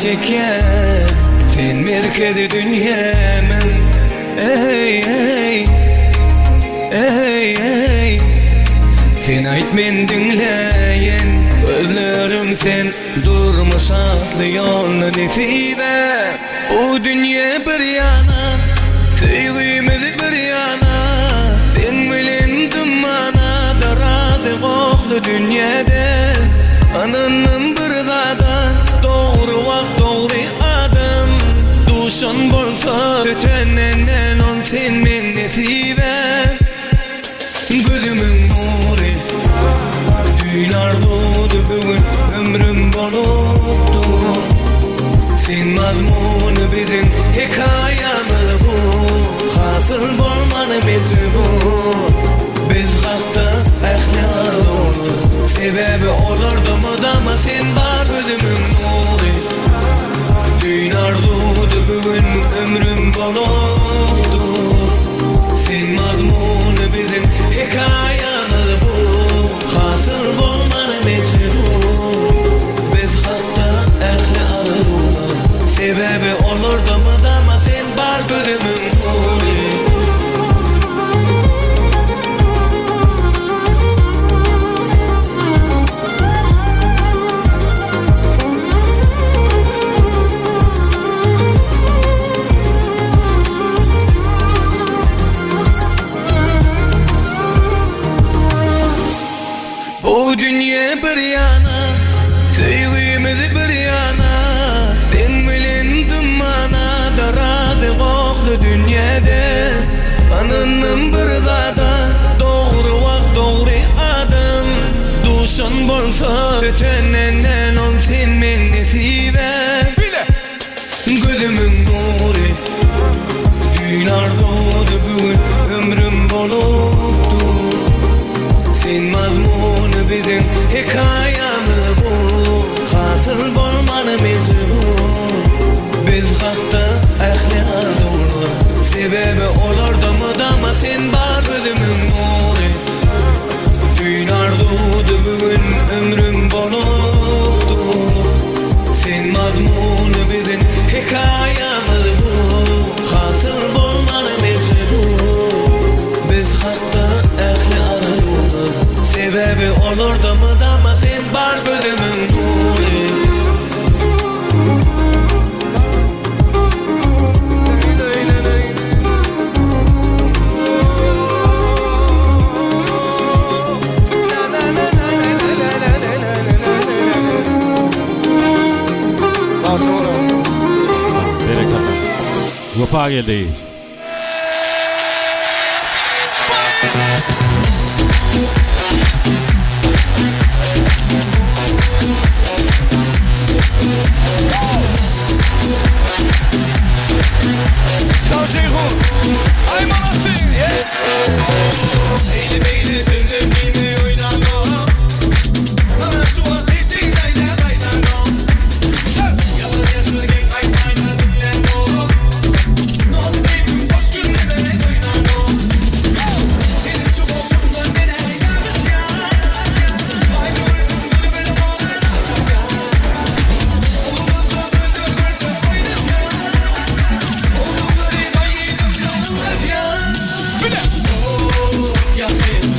çeken sen merkezi dünyamın. Ey ey ey ey sen ait men dinleyen gözlerim sen durmuş aslı yolunu nesibe. O dünya bir yana sevgimiz bir yana sen bilen dumana darazı koklu dünyada ananın bir zada doğru vakt doğru adım duşun bolsa ötenden on sen men nesibe. Gözümün nuri düğünar doğdu bugün ömrüm boluptu sen mazmunu bizim hikayemiz bu hasıl bolmanı bizi bu biz hakta ehliar olur sebebi olurdu mu dama sen var gözümün nuri düğünar doğdu bugün ömrüm boluptu sen mazmunu bizim hikayemiz bu hasıl bolmanı bizi bu biz hakta ehliar olur sebebi olurdu mu dama sen var gözümün nuri. Bu dünya bir yana sevgimiz bir yana sen bilen dumana darazı koklu dünyada ananın bir zada doğru vakt doğru adım duşun bolsa ötenden on sen men nesibe. Gözümün nuri düğünar doğdu bugün ömrüm boluptu sen mazmunu bizim hikayemiz bu hasıl bolmanı bizi bu biz hakta ehliar olur sebebi olurdu mu dama sen var gözümün nuri düğünar doğdu bugün ömrüm boluptu sen mazmunu bizim hikayemiz bu hasıl bolmanı bizi bu biz hakta ehliar olur sebebi olurdu mu dama sen var gözümün nuri. Vapagildeyiz. Yeah.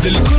للكل